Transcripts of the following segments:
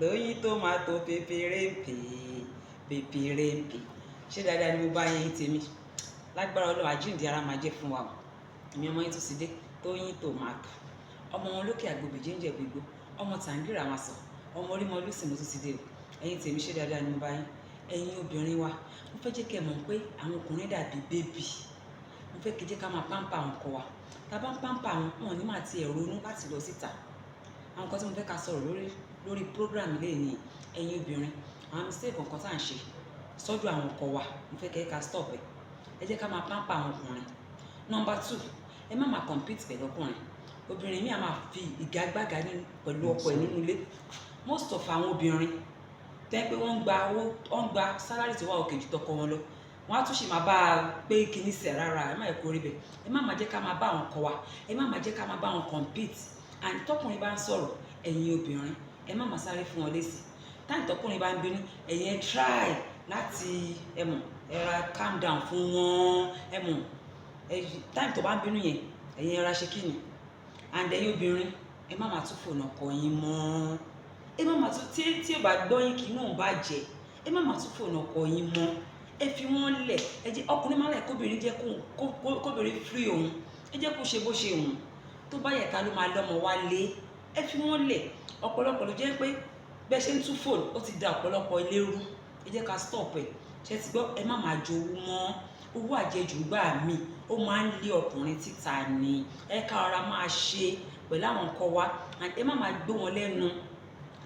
lóyún tomato pépérépè pépérépè. Ṣé dáadáa ni mo bá yín tèmi? Lágbára Ọlọ́run àjíǹde ara máa jẹ́ fún wa o. Èmi ọmọ yín tún ti dé, Tóyìn Tòmátò, ọmọ wọn lókè àgbègbè jíjẹ gbogbo, ọmọ tàǹgìrà máa sọ, ọmọ orí mọ lùsì mo tún ti dé o. Ẹ̀yin tèmi ṣé dáadáa ni mo bá yín? Ẹ̀yin obìnrin wa, mo fẹ́ jẹ́ kẹ́ mọ̀ pé àwọn ọkùnrin dàbí bébì. Mo fẹ́ kí jẹ́ ká máa pàmpà àwọn ọkọ wa. Tá bá ń pàmpà wọn ní máa ti ẹ̀ ronú láti lọ síta. Àwọn nǹkan tí mo fẹ́ ká sọ̀rọ̀ lórí program ilé ni ẹ̀yin obìnrin. Àwọn mistake kankan tá à ń ṣe sọ́dọ̀ àwọn ọkọ wa, mo fẹ́ kẹ́ ká stop ẹ̀. Ẹ jẹ́ ká máa pàmpà àwọn ọkùnrin. Number 2, ẹ má máa compete pẹ̀lú ọkùnrin. Obìnrin mi a máa fi ìgagbága pẹ̀lú ọkọ ẹ̀ nínú ilé. Most of àwọn obìnrin tẹ́ pé wọ́n ń gba salary tí wà òkè jù tọkọ wọn lọ, wọ́n á tún ṣì máa bá a pé kíní sẹ̀ rárá, ẹ má yẹ kó rí bẹ́ẹ̀. Ẹ má máa jẹ́ ká máa bá àwọn ọkọ wa, ẹ má máa jẹ́ ká máa bá wọn compete. And tọkùnrin bá ń sọ̀rọ̀, ẹ̀yin obìnrin ẹ má máa sáré fún wọn lésì. Táyì tọkùnrin bá ń bínú, ẹ̀yin ẹ try láti ẹ ra calm down fún wọn, táyì tó bá ń bínú yẹn, ẹ̀yin ẹ ra ṣe kíni. And ẹ̀yin obìnrin ẹ má máa tún fònà ọkọ yín mọ́. Ẹ má máa tún tí ò bá gbọ́ yín kì í náà bàjẹ́, ẹ má máa tún fònà ọkọ yín mọ́. Ẹ fi wọ́n lẹ̀. Ẹ jẹ́ ọkùnrin máa lẹ̀ kóbìnrin jẹ́ kóbìnrin free òun. Ẹ jẹ́ kó ṣe bó ṣe wùn. Tó bá yẹ ká ló máa lọ́mọ wá lé. Ẹ fi wọ́n lẹ̀. Ọ̀pọ̀lọpọ̀ ló jẹ́ pé bẹ́ẹ̀ ṣe ń tún fóònù ó ti da ọ̀pọ̀lọpọ̀ ilé rú. Ẹ jẹ́ ká stop ẹ̀. Ṣé ti gbọ́? Ẹ má máa jowú mọ́. Owó àjẹjù gbà mí ó máa ń lé ọkùnrin títa ni. Ẹ ká ọ̀rá máa ṣe pẹ̀lú àwọn ọkọ wa. And ẹ má máa gbó wọn lẹ́nu.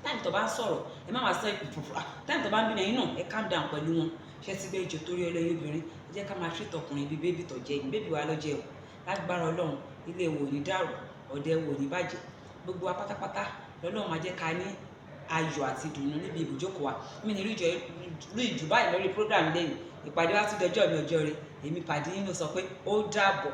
Táyì tó bá ń sọ̀rọ̀ ẹ má máa sọ ìfùfùfù. Táyì tó bá ń bínú ẹ̀yin náà ẹ calm down pẹ̀lú wọn. Ṣé ti gbé ìjọ torí ọlọ́yìn obìnrin? Ẹ jẹ́ ká máa treat ọkùnrin bíi bébì tó jẹ́ ẹ̀yin. Bébì wa ló jẹ́ o. Lágbára Ọlọ́run ilé wo ní dàrú, ọ̀dẹ wo ní bàjẹ́. Gbogbo wa pátápátá lọ́lọ́run máa jẹ́ ká ní ayọ̀ àti ìdùnnú níbi ibùjókòó wa. Mi ní rí ìjù báyìí lórí program lẹ́yìn. Ìpàdé wa tún dọjọ́ mi ọjọ́ rẹ̀. Èmi pàdé yín ló sọ pé ó dàbọ̀.